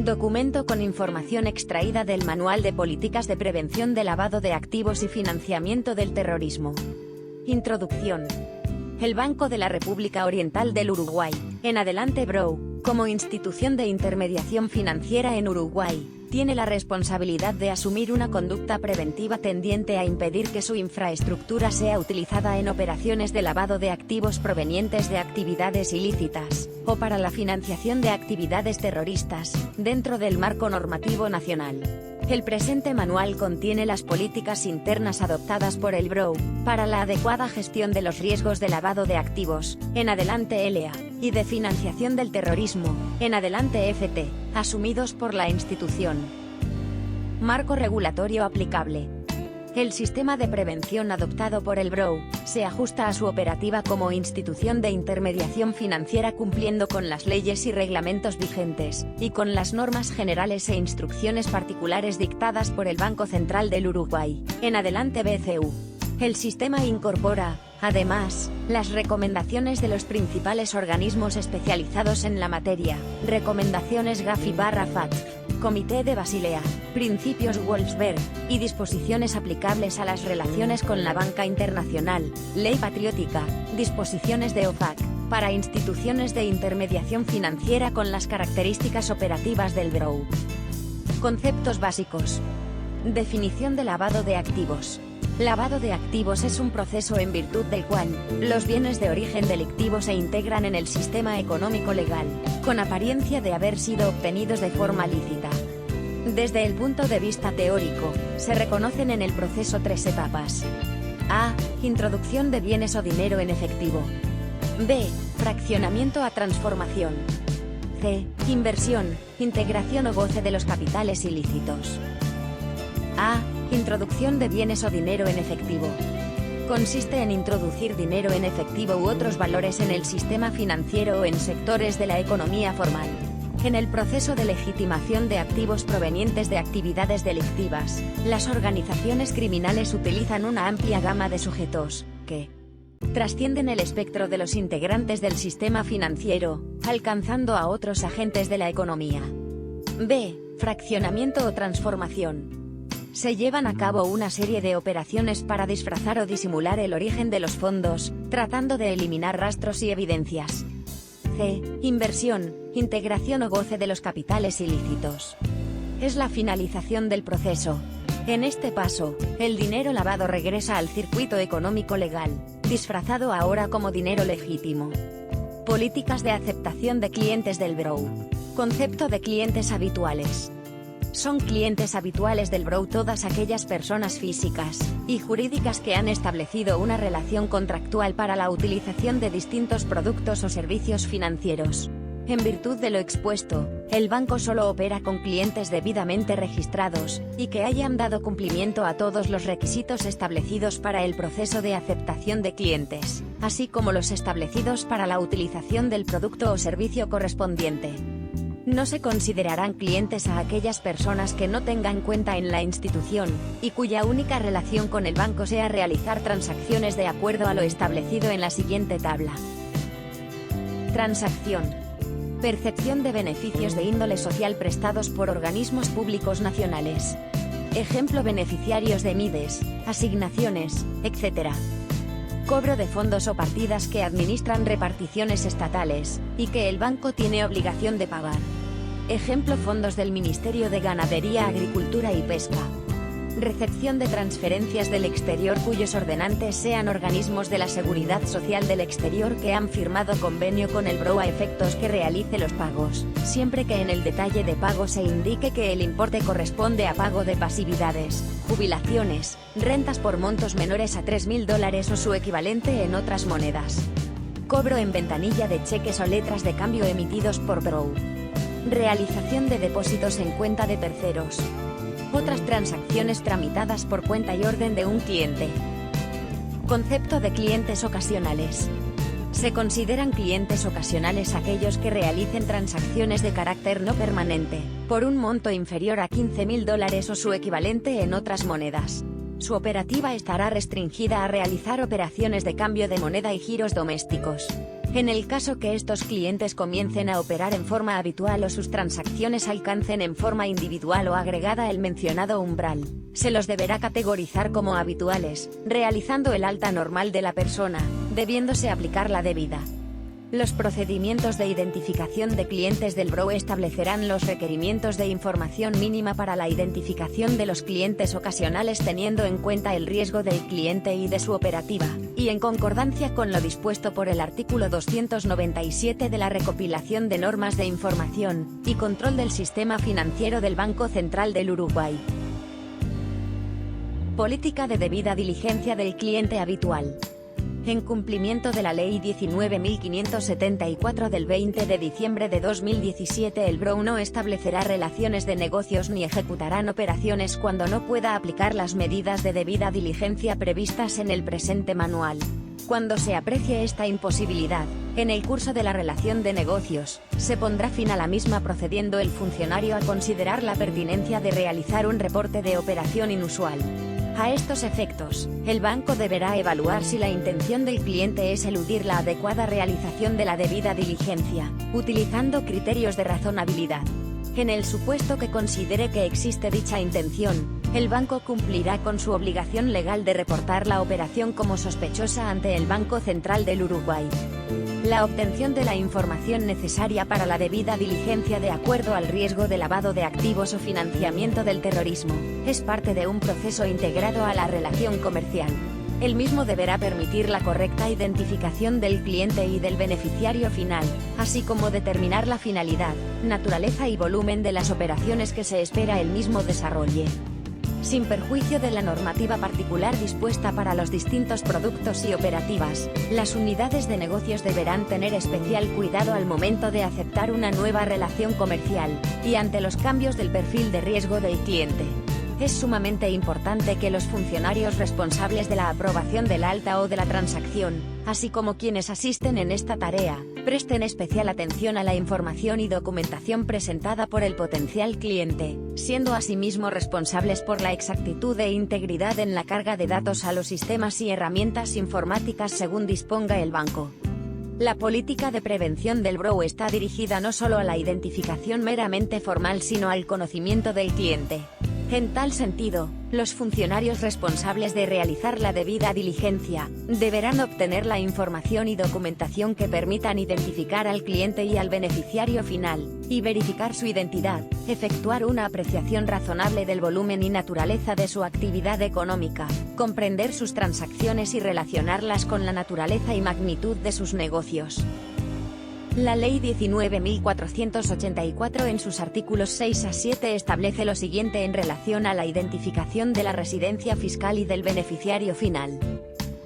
Documento con información extraída del Manual de Políticas de Prevención de Lavado de Activos y Financiamiento del Terrorismo. Introducción. El Banco de la República Oriental del Uruguay, en adelante BRO, como institución de intermediación financiera en Uruguay, tiene la responsabilidad de asumir una conducta preventiva tendiente a impedir que su infraestructura sea utilizada en operaciones de lavado de activos provenientes de actividades ilícitas, o para la financiación de actividades terroristas, dentro del marco normativo nacional. El presente manual contiene las políticas internas adoptadas por el BRO, para la adecuada gestión de los riesgos de lavado de activos, en adelante LA, y de financiación del terrorismo, en adelante FT, asumidos por la institución. Marco regulatorio aplicable. El sistema de prevención adoptado por el BRO, se ajusta a su operativa como institución de intermediación financiera cumpliendo con las leyes y reglamentos vigentes, y con las normas generales e instrucciones particulares dictadas por el Banco Central del Uruguay, en adelante BCU. El sistema incorpora, además, las recomendaciones de los principales organismos especializados en la materia, recomendaciones GAFI/FATF, Comité de Basilea, principios Wolfsberg, y disposiciones aplicables a las relaciones con la banca internacional, ley patriótica, disposiciones de OFAC, para instituciones de intermediación financiera con las características operativas del BRO. Conceptos básicos. Definición de lavado de activos. Lavado de activos es un proceso en virtud del cual, los bienes de origen delictivo se integran en el sistema económico legal, con apariencia de haber sido obtenidos de forma lícita. Desde el punto de vista teórico, se reconocen en el proceso tres etapas. A. Introducción de bienes o dinero en efectivo. B. Fraccionamiento a transformación. C. Inversión, integración o goce de los capitales ilícitos. A. Introducción de bienes o dinero en efectivo. Consiste en introducir dinero en efectivo u otros valores en el sistema financiero o en sectores de la economía formal. En el proceso de legitimación de activos provenientes de actividades delictivas, las organizaciones criminales utilizan una amplia gama de sujetos, que trascienden el espectro de los integrantes del sistema financiero, alcanzando a otros agentes de la economía. B. Fraccionamiento o transformación. Se llevan a cabo una serie de operaciones para disfrazar o disimular el origen de los fondos, tratando de eliminar rastros y evidencias. C. Inversión, integración o goce de los capitales ilícitos. Es la finalización del proceso. En este paso, el dinero lavado regresa al circuito económico legal, disfrazado ahora como dinero legítimo. Políticas de aceptación de clientes del BRO. Concepto de clientes habituales. Son clientes habituales del BRO todas aquellas personas físicas y jurídicas que han establecido una relación contractual para la utilización de distintos productos o servicios financieros. En virtud de lo expuesto, el banco solo opera con clientes debidamente registrados y que hayan dado cumplimiento a todos los requisitos establecidos para el proceso de aceptación de clientes, así como los establecidos para la utilización del producto o servicio correspondiente. No se considerarán clientes a aquellas personas que no tengan cuenta en la institución, y cuya única relación con el banco sea realizar transacciones de acuerdo a lo establecido en la siguiente tabla. Transacción. Percepción de beneficios de índole social prestados por organismos públicos nacionales. Ejemplo: beneficiarios de MIDES, asignaciones, etc. Cobro de fondos o partidas que administran reparticiones estatales, y que el banco tiene obligación de pagar. Ejemplo: fondos del Ministerio de Ganadería, Agricultura y Pesca. Recepción de transferencias del exterior cuyos ordenantes sean organismos de la Seguridad Social del exterior que han firmado convenio con el BRO a efectos que realice los pagos, siempre que en el detalle de pago se indique que el importe corresponde a pago de pasividades, jubilaciones, rentas por montos menores a $3.000 o su equivalente en otras monedas. Cobro en ventanilla de cheques o letras de cambio emitidos por BRO. Realización de depósitos en cuenta de terceros. Otras transacciones tramitadas por cuenta y orden de un cliente. Concepto de clientes ocasionales. Se consideran clientes ocasionales aquellos que realicen transacciones de carácter no permanente, por un monto inferior a $15.000 o su equivalente en otras monedas. Su operativa estará restringida a realizar operaciones de cambio de moneda y giros domésticos. En el caso que estos clientes comiencen a operar en forma habitual o sus transacciones alcancen en forma individual o agregada el mencionado umbral, se los deberá categorizar como habituales, realizando el alta normal de la persona, debiéndose aplicar la debida. Los procedimientos de identificación de clientes del BROE establecerán los requerimientos de información mínima para la identificación de los clientes ocasionales teniendo en cuenta el riesgo del cliente y de su operativa, y en concordancia con lo dispuesto por el artículo 297 de la recopilación de normas de información y control del sistema financiero del Banco Central del Uruguay. Política de debida diligencia del cliente habitual. En cumplimiento de la Ley 19.574 del 20 de diciembre de 2017, el BROE no establecerá relaciones de negocios ni ejecutarán operaciones cuando no pueda aplicar las medidas de debida diligencia previstas en el presente manual. Cuando se aprecie esta imposibilidad, en el curso de la relación de negocios, se pondrá fin a la misma procediendo el funcionario a considerar la pertinencia de realizar un reporte de operación inusual. A estos efectos, el banco deberá evaluar si la intención del cliente es eludir la adecuada realización de la debida diligencia, utilizando criterios de razonabilidad. En el supuesto que considere que existe dicha intención, el banco cumplirá con su obligación legal de reportar la operación como sospechosa ante el Banco Central del Uruguay. La obtención de la información necesaria para la debida diligencia de acuerdo al riesgo de lavado de activos o financiamiento del terrorismo, es parte de un proceso integrado a la relación comercial. El mismo deberá permitir la correcta identificación del cliente y del beneficiario final, así como determinar la finalidad, naturaleza y volumen de las operaciones que se espera el mismo desarrolle. Sin perjuicio de la normativa particular dispuesta para los distintos productos y operativas, las unidades de negocios deberán tener especial cuidado al momento de aceptar una nueva relación comercial, y ante los cambios del perfil de riesgo del cliente. Es sumamente importante que los funcionarios responsables de la aprobación del alta o de la transacción, así como quienes asisten en esta tarea, presten especial atención a la información y documentación presentada por el potencial cliente, siendo asimismo responsables por la exactitud e integridad en la carga de datos a los sistemas y herramientas informáticas según disponga el banco. La política de prevención del BROE está dirigida no solo a la identificación meramente formal sino al conocimiento del cliente. En tal sentido, los funcionarios responsables de realizar la debida diligencia, deberán obtener la información y documentación que permitan identificar al cliente y al beneficiario final, y verificar su identidad, efectuar una apreciación razonable del volumen y naturaleza de su actividad económica, comprender sus transacciones y relacionarlas con la naturaleza y magnitud de sus negocios. La Ley 19.484 en sus artículos 6 a 7 establece lo siguiente en relación a la identificación de la residencia fiscal y del beneficiario final.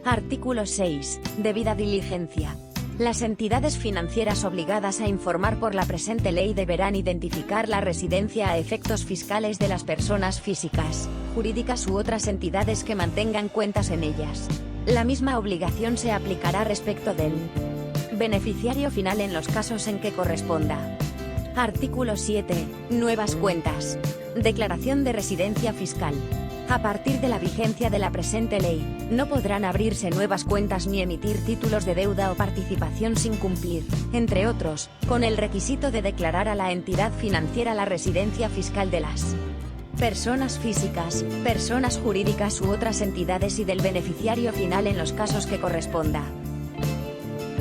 Artículo 6. Debida diligencia. Las entidades financieras obligadas a informar por la presente ley deberán identificar la residencia a efectos fiscales de las personas físicas, jurídicas u otras entidades que mantengan cuentas en ellas. La misma obligación se aplicará respecto del beneficiario final en los casos en que corresponda. Artículo 7. Nuevas cuentas. Declaración de residencia fiscal. A partir de la vigencia de la presente ley, no podrán abrirse nuevas cuentas ni emitir títulos de deuda o participación sin cumplir, entre otros, con el requisito de declarar a la entidad financiera la residencia fiscal de las personas físicas, personas jurídicas u otras entidades y del beneficiario final en los casos que corresponda.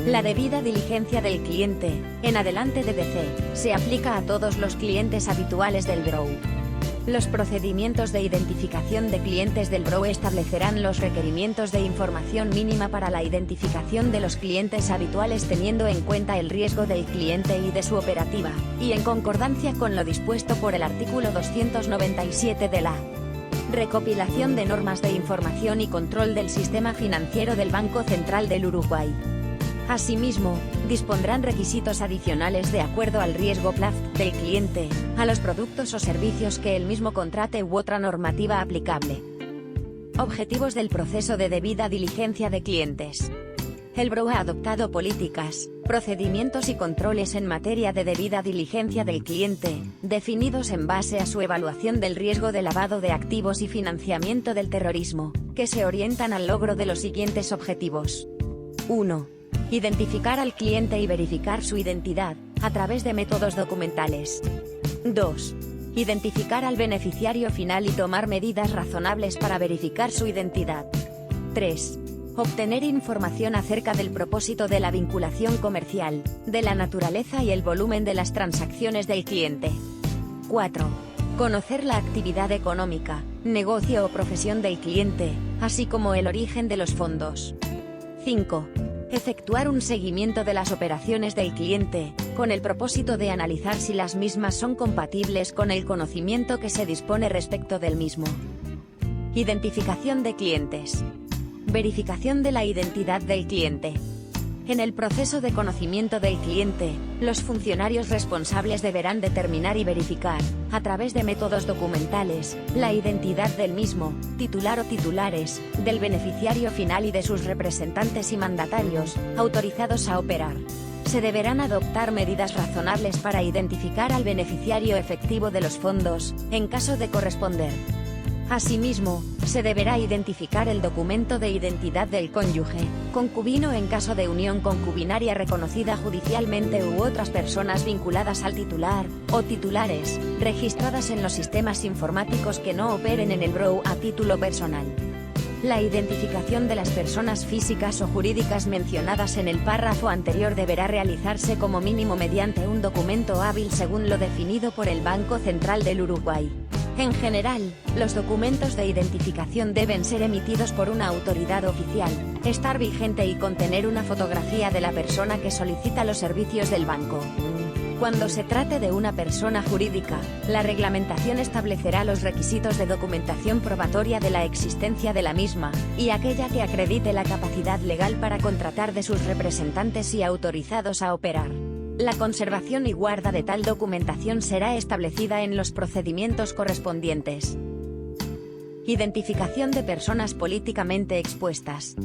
La debida diligencia del cliente, en adelante DDC, se aplica a todos los clientes habituales del BROE. Los procedimientos de identificación de clientes del BROE establecerán los requerimientos de información mínima para la identificación de los clientes habituales teniendo en cuenta el riesgo del cliente y de su operativa, y en concordancia con lo dispuesto por el artículo 297 de la recopilación de normas de información y control del sistema financiero del Banco Central del Uruguay. Asimismo, dispondrán requisitos adicionales de acuerdo al riesgo PLAF del cliente, a los productos o servicios que el mismo contrate u otra normativa aplicable. Objetivos del proceso de debida diligencia de clientes. El BROE ha adoptado políticas, procedimientos y controles en materia de debida diligencia del cliente, definidos en base a su evaluación del riesgo de lavado de activos y financiamiento del terrorismo, que se orientan al logro de los siguientes objetivos. 1. Identificar al cliente y verificar su identidad, a través de métodos documentales. 2. Identificar al beneficiario final y tomar medidas razonables para verificar su identidad. 3. Obtener información acerca del propósito de la vinculación comercial, de la naturaleza y el volumen de las transacciones del cliente. 4. Conocer la actividad económica, negocio o profesión del cliente, así como el origen de los fondos. 5. Efectuar un seguimiento de las operaciones del cliente, con el propósito de analizar si las mismas son compatibles con el conocimiento que se dispone respecto del mismo. Identificación de clientes. Verificación de la identidad del cliente. En el proceso de conocimiento del cliente, los funcionarios responsables deberán determinar y verificar, a través de métodos documentales, la identidad del mismo, titular o titulares, del beneficiario final y de sus representantes y mandatarios, autorizados a operar. Se deberán adoptar medidas razonables para identificar al beneficiario efectivo de los fondos, en caso de corresponder. Asimismo, se deberá identificar el documento de identidad del cónyuge, concubino en caso de unión concubinaria reconocida judicialmente u otras personas vinculadas al titular, o titulares, registradas en los sistemas informáticos que no operen en el BROU a título personal. La identificación de las personas físicas o jurídicas mencionadas en el párrafo anterior deberá realizarse como mínimo mediante un documento hábil según lo definido por el Banco Central del Uruguay. En general, los documentos de identificación deben ser emitidos por una autoridad oficial, estar vigente y contener una fotografía de la persona que solicita los servicios del banco. Cuando se trate de una persona jurídica, la reglamentación establecerá los requisitos de documentación probatoria de la existencia de la misma, y aquella que acredite la capacidad legal para contratar de sus representantes y autorizados a operar. La conservación y guarda de tal documentación será establecida en los procedimientos correspondientes. Identificación de personas políticamente expuestas.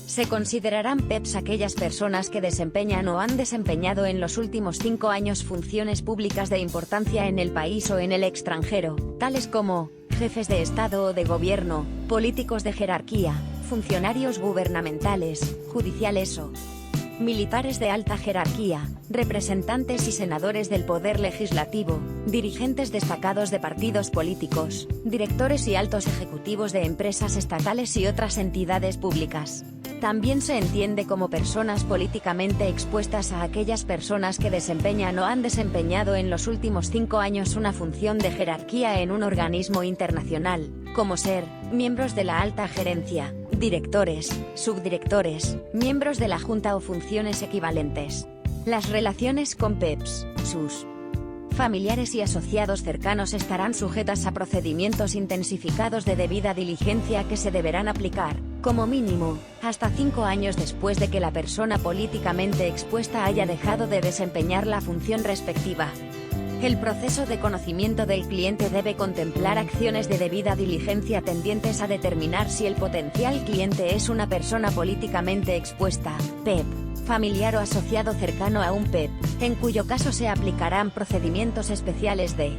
Se considerarán PEPs aquellas personas que desempeñan o han desempeñado en los últimos 5 años funciones públicas de importancia en el país o en el extranjero, tales como jefes de Estado o de Gobierno, políticos de jerarquía, funcionarios gubernamentales, judiciales o militares de alta jerarquía, representantes y senadores del Poder Legislativo, dirigentes destacados de partidos políticos, directores y altos ejecutivos de empresas estatales y otras entidades públicas. También se entiende como personas políticamente expuestas a aquellas personas que desempeñan o han desempeñado en los últimos 5 años una función de jerarquía en un organismo internacional, como ser miembros de la alta gerencia, directores, subdirectores, miembros de la Junta o funciones equivalentes. Las relaciones con PEPs, sus familiares y asociados cercanos estarán sujetas a procedimientos intensificados de debida diligencia que se deberán aplicar, como mínimo, hasta 5 años después de que la persona políticamente expuesta haya dejado de desempeñar la función respectiva. El proceso de conocimiento del cliente debe contemplar acciones de debida diligencia tendientes a determinar si el potencial cliente es una persona políticamente expuesta, PEP, familiar o asociado cercano a un PEP, en cuyo caso se aplicarán procedimientos especiales de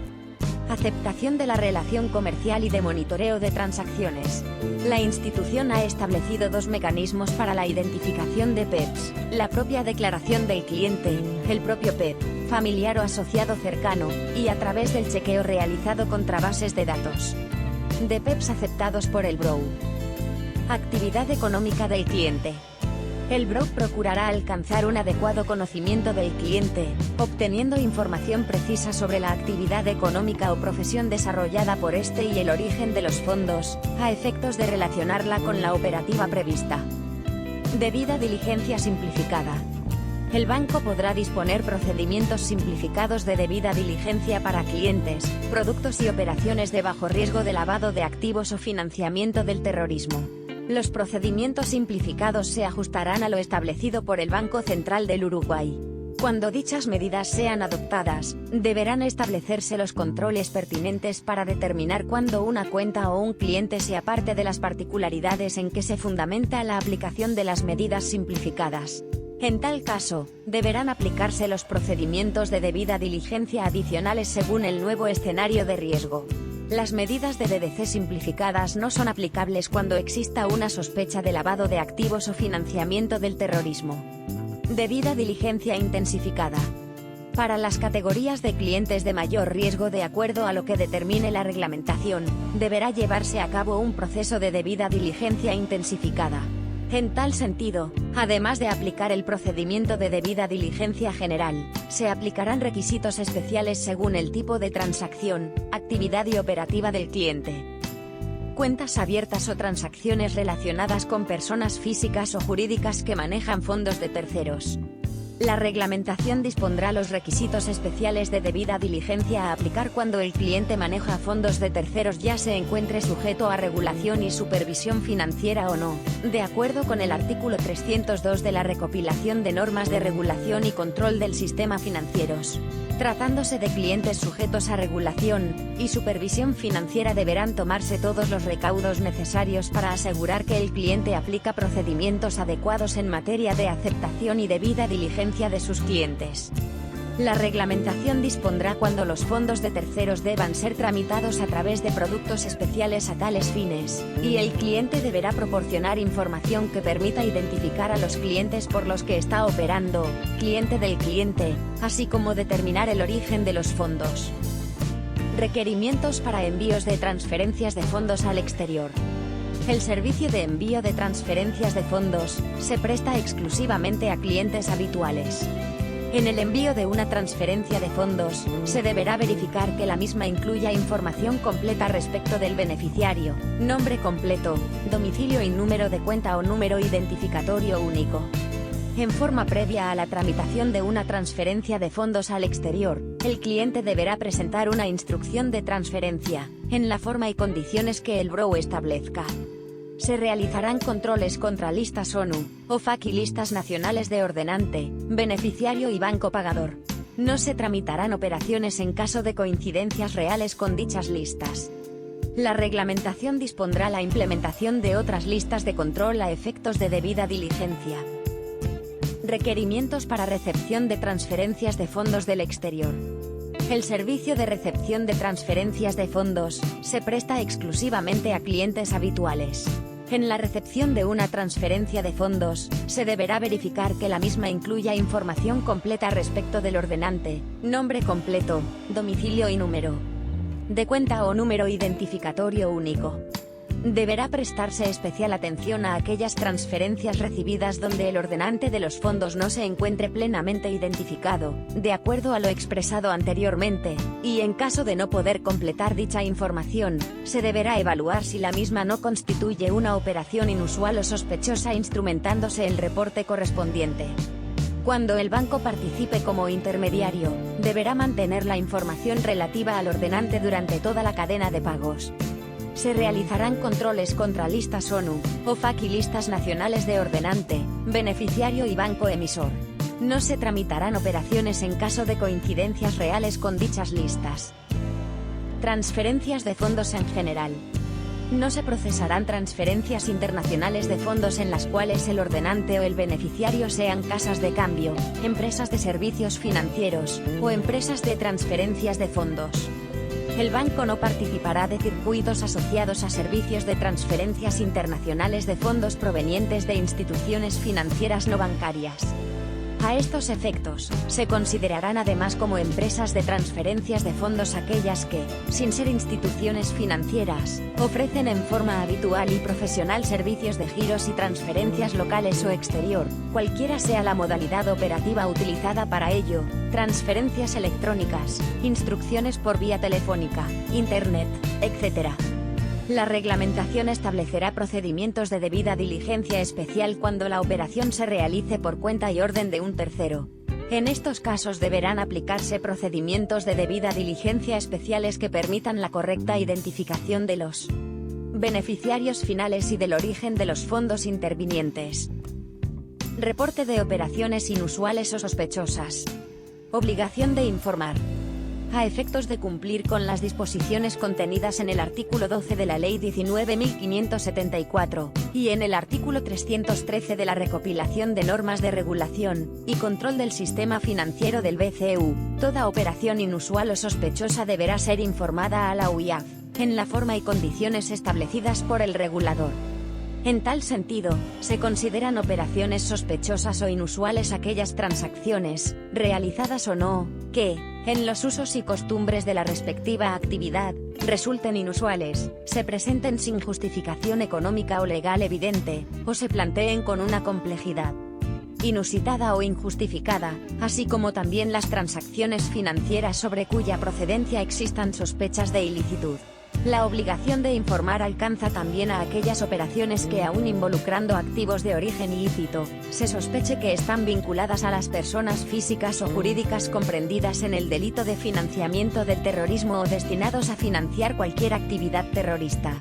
aceptación de la relación comercial y de monitoreo de transacciones. La institución ha establecido 2 mecanismos para la identificación de PEPs, la propia declaración del cliente, el propio PEP, familiar o asociado cercano, y a través del chequeo realizado contra bases de datos de PEPs aceptados por el BROU. Actividad económica del cliente. El BROU procurará alcanzar un adecuado conocimiento del cliente, obteniendo información precisa sobre la actividad económica o profesión desarrollada por este y el origen de los fondos, a efectos de relacionarla con la operativa prevista. Debida diligencia simplificada. El banco podrá disponer procedimientos simplificados de debida diligencia para clientes, productos y operaciones de bajo riesgo de lavado de activos o financiamiento del terrorismo. Los procedimientos simplificados se ajustarán a lo establecido por el Banco Central del Uruguay. Cuando dichas medidas sean adoptadas, deberán establecerse los controles pertinentes para determinar cuándo una cuenta o un cliente se aparte de las particularidades en que se fundamenta la aplicación de las medidas simplificadas. En tal caso, deberán aplicarse los procedimientos de debida diligencia adicionales según el nuevo escenario de riesgo. Las medidas de DDC simplificadas no son aplicables cuando exista una sospecha de lavado de activos o financiamiento del terrorismo. Debida diligencia intensificada. Para las categorías de clientes de mayor riesgo, de acuerdo a lo que determine la reglamentación, deberá llevarse a cabo un proceso de debida diligencia intensificada. En tal sentido, además de aplicar el procedimiento de debida diligencia general, se aplicarán requisitos especiales según el tipo de transacción, actividad y operativa del cliente. Cuentas abiertas o transacciones relacionadas con personas físicas o jurídicas que manejan fondos de terceros. La reglamentación dispondrá los requisitos especiales de debida diligencia a aplicar cuando el cliente maneja fondos de terceros, ya se encuentre sujeto a regulación y supervisión financiera o no, de acuerdo con el artículo 302 de la Recopilación de Normas de Regulación y Control del Sistema Financieros. Tratándose de clientes sujetos a regulación y supervisión financiera, deberán tomarse todos los recaudos necesarios para asegurar que el cliente aplica procedimientos adecuados en materia de aceptación y debida diligencia de sus clientes. La reglamentación dispondrá cuando los fondos de terceros deban ser tramitados a través de productos especiales a tales fines, y el cliente deberá proporcionar información que permita identificar a los clientes por los que está operando, cliente del cliente, así como determinar el origen de los fondos. Requerimientos para envíos de transferencias de fondos al exterior. El servicio de envío de transferencias de fondos se presta exclusivamente a clientes habituales. En el envío de una transferencia de fondos, se deberá verificar que la misma incluya información completa respecto del beneficiario, nombre completo, domicilio y número de cuenta o número identificatorio único. En forma previa a la tramitación de una transferencia de fondos al exterior, el cliente deberá presentar una instrucción de transferencia, en la forma y condiciones que el Bureau establezca. Se realizarán controles contra listas ONU, OFAC y listas nacionales de ordenante, beneficiario y banco pagador. No se tramitarán operaciones en caso de coincidencias reales con dichas listas. La reglamentación dispondrá la implementación de otras listas de control a efectos de debida diligencia. Requerimientos para recepción de transferencias de fondos del exterior. El servicio de recepción de transferencias de fondos se presta exclusivamente a clientes habituales. En la recepción de una transferencia de fondos, se deberá verificar que la misma incluya información completa respecto del ordenante, nombre completo, domicilio y número de cuenta o número identificatorio único. Deberá prestarse especial atención a aquellas transferencias recibidas donde el ordenante de los fondos no se encuentre plenamente identificado, de acuerdo a lo expresado anteriormente, y en caso de no poder completar dicha información, se deberá evaluar si la misma no constituye una operación inusual o sospechosa, instrumentándose el reporte correspondiente. Cuando el banco participe como intermediario, deberá mantener la información relativa al ordenante durante toda la cadena de pagos. Se realizarán controles contra listas ONU, OFAC y listas nacionales de ordenante, beneficiario y banco emisor. No se tramitarán operaciones en caso de coincidencias reales con dichas listas. Transferencias de fondos en general. No se procesarán transferencias internacionales de fondos en las cuales el ordenante o el beneficiario sean casas de cambio, empresas de servicios financieros, o empresas de transferencias de fondos. El banco no participará de circuitos asociados a servicios de transferencias internacionales de fondos provenientes de instituciones financieras no bancarias. A estos efectos, se considerarán además como empresas de transferencias de fondos aquellas que, sin ser instituciones financieras, ofrecen en forma habitual y profesional servicios de giros y transferencias locales o exterior, cualquiera sea la modalidad operativa utilizada para ello, transferencias electrónicas, instrucciones por vía telefónica, Internet, etc. La reglamentación establecerá procedimientos de debida diligencia especial cuando la operación se realice por cuenta y orden de un tercero. En estos casos deberán aplicarse procedimientos de debida diligencia especiales que permitan la correcta identificación de los beneficiarios finales y del origen de los fondos intervinientes. Reporte de operaciones inusuales o sospechosas. Obligación de informar. A efectos de cumplir con las disposiciones contenidas en el artículo 12 de la Ley 19.574, y en el artículo 313 de la Recopilación de Normas de Regulación y Control del Sistema Financiero del BCU, toda operación inusual o sospechosa deberá ser informada a la UIAF, en la forma y condiciones establecidas por el regulador. En tal sentido, se consideran operaciones sospechosas o inusuales aquellas transacciones, realizadas o no, que, en los usos y costumbres de la respectiva actividad, resulten inusuales, se presenten sin justificación económica o legal evidente, o se planteen con una complejidad inusitada o injustificada, así como también las transacciones financieras sobre cuya procedencia existan sospechas de ilicitud. La obligación de informar alcanza también a aquellas operaciones que, aun involucrando activos de origen ilícito, se sospeche que están vinculadas a las personas físicas o jurídicas comprendidas en el delito de financiamiento del terrorismo o destinados a financiar cualquier actividad terrorista.